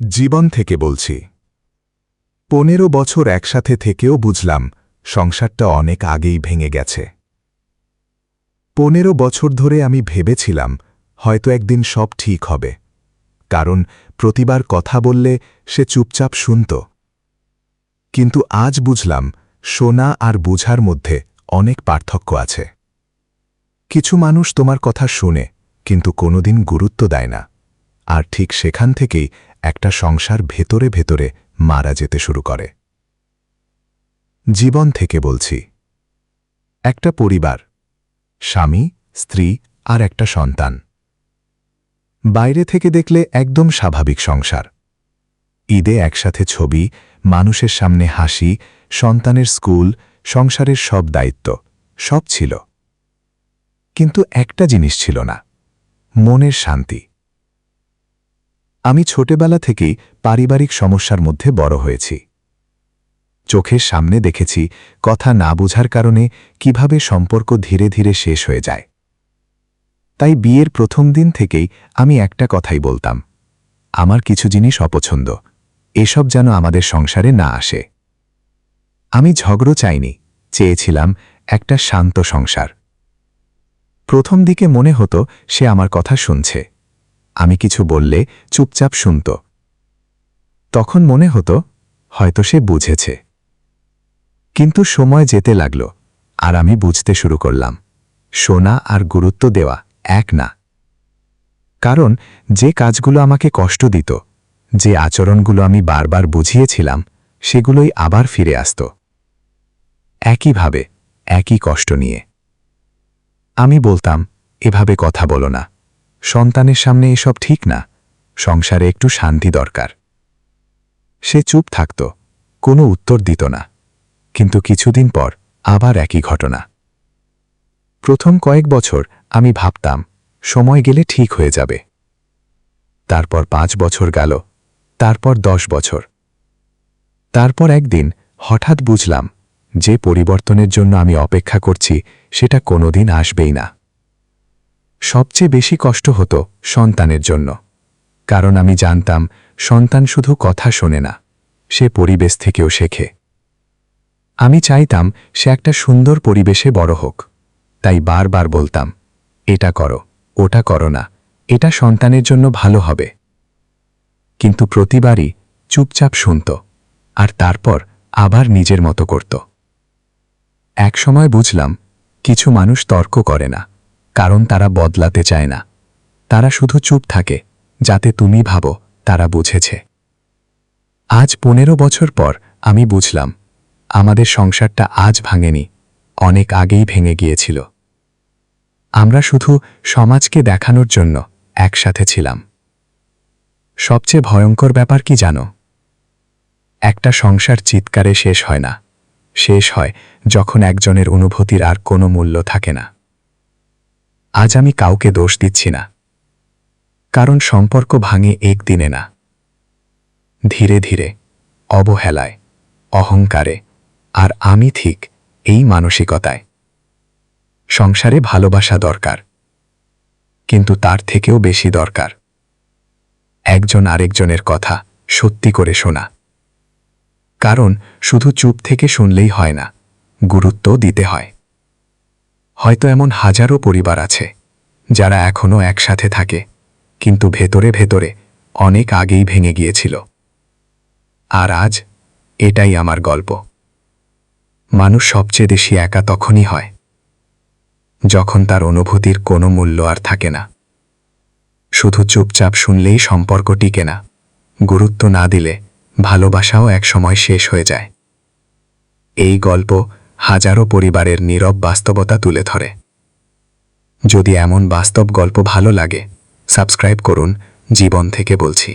জীবন থেকে বলছি। 15 বছর একসাথে থেকেও বুঝলাম সংসারটা অনেক আগেই ভেঙে গেছে। 15 বছর ধরে আমি ভেবেছিলাম হয়তো একদিন সব ঠিক হবে, কারণ প্রতিবার কথা বললে সে চুপচাপ শুনত। কিন্তু আজ বুঝলাম শোনা আর বুঝার মধ্যে অনেক পার্থক্য আছে। কিছু মানুষ তোমার কথা শুনে কিন্তু কোনোদিন গুরুত্ব দেয় না, আর ঠিক সেখান থেকেই একটা সংসার ভেতরে ভেতরে মারা যেতে শুরু করে। জীবন থেকে বলছি। একটা পরিবার, স্বামী, স্ত্রী আর একটা সন্তান। বাইরে থেকে দেখলে একদম স্বাভাবিক সংসার। ঈদে একসাথে ছবি, মানুষের সামনে হাসি, সন্তানের স্কুল, সংসারের সব দায়িত্ব, সব ছিল। কিন্তু একটা জিনিস ছিল না, মনের শান্তি। আমি ছোটবেলা থেকেই পারিবারিক সমস্যার মধ্যে বড় হয়েছি। চোখের সামনে দেখেছি কথা না বোঝার কারণে কিভাবে সম্পর্ক ধীরে ধীরে শেষ হয়ে যায়। তাই বিয়ের প্রথম দিন থেকেই আমি একটা কথাই বলতাম, আমার কিছু জিনিস অপছন্দ, এসব যেন আমাদের সংসারে না আসে। আমি ঝগড়া চাইনি, চেয়েছিলাম একটা শান্ত সংসার। প্রথম দিকে মনে হতো সে আমার কথা শুনছে, আমি কিছু বললে চুপচাপ শুনত। তখন মনে হতো হয়তো সে বুঝেছে। কিন্তু সময় যেতে লাগল আর আমি বুঝতে শুরু করলাম শোনা আর গুরুত্ব দেওয়া এক না। কারণ যে কাজগুলো আমাকে কষ্ট দিত, যে আচরণগুলো আমি বারবার বুঝিয়েছিলাম, সেগুলোই আবার ফিরে আসত, একইভাবে, একই কষ্ট নিয়ে। আমি বলতাম, এভাবে কথা বলো না, সন্তানের সামনে এসব ঠিক না, সংসারে একটু শান্তি দরকার। সে চুপ থাকত, কোনো উত্তর দিত না। কিন্তু কিছুদিন পর আবার একই ঘটনা। প্রথম কয়েক বছর আমি ভাবতাম সময় গেলে ঠিক হয়ে যাবে। তারপর 5 বছর গেল, তারপর 10 বছর। তারপর একদিন হঠাৎ বুঝলাম যে পরিবর্তনের জন্য আমি অপেক্ষা করছি সেটা কোনোদিন আসবেই না। সবচেয়ে বেশি কষ্ট হতো সন্তানের জন্য, কারণ আমি জানতাম সন্তান শুধু কথা শোনে না, সে পরিবেশ থেকেও শেখে। আমি চাইতাম সে একটা সুন্দর পরিবেশে বড় হোক, তাই বারবার বলতাম, এটা করো, ওটা করো না, এটা সন্তানের জন্য ভালো হবে। কিন্তু প্রতিবারই চুপচাপ শুনত, আর তারপর আবার নিজের মতো করত। একসময় বুঝলাম কিছু মানুষ তর্ক করে না, কারণ তারা বদলাতে চায় না, তারা শুধু চুপ থাকে যাতে তুমি ভাবো তারা বুঝেছে। আজ 15 বছর পর আমি বুঝলাম আমাদের সংসারটা আজ ভাঙেনি, অনেক আগেই ভেঙে গিয়েছিল। আমরা শুধু সমাজকে দেখানোর জন্য একসাথে ছিলাম। সবচেয়ে ভয়ঙ্কর ব্যাপার কি জানো? একটা সংসার চিৎকারে শেষ হয় না, শেষ হয় যখন একজনের অনুভূতির আর কোনো মূল্য থাকে না। আজ আমি কাউকে দোষ দিচ্ছি না, কারণ সম্পর্ক ভাঙে একদিনে না, ধীরে ধীরে, অবহেলায়, অহংকারে, আর আমি ঠিক এই মানসিকতায়। সংসারে ভালোবাসা দরকার, কিন্তু তার থেকেও বেশি দরকার একজন আরেকজনের কথা সত্যি করে শোনা। কারণ শুধু চুপ থেকে শুনলেই হয় না, গুরুত্ব দিতে হয়। হয়তো এমন হাজারো পরিবার আছে যারা এখনো একসাথে থাকে, কিন্তু ভেতরে ভেতরে অনেক আগেই ভেঙে গিয়েছিল। আর আজ এটাই আমার গল্প। মানুষ সবচেয়ে বেশি একা তখনই হয় যখন তার অনুভূতির কোনো মূল্য আর থাকে না। শুধু চুপচাপ শুনলেই সম্পর্ক টিকে না, গুরুত্ব না দিলে ভালোবাসাও একসময় শেষ হয়ে যায়। এই গল্প হাজারো পরিবারের নীরব বাস্তবতা তুলে ধরে। যদি এমন বাস্তব গল্প ভালো লাগে, সাবস্ক্রাইব করুন জীবন থেকে বলছি।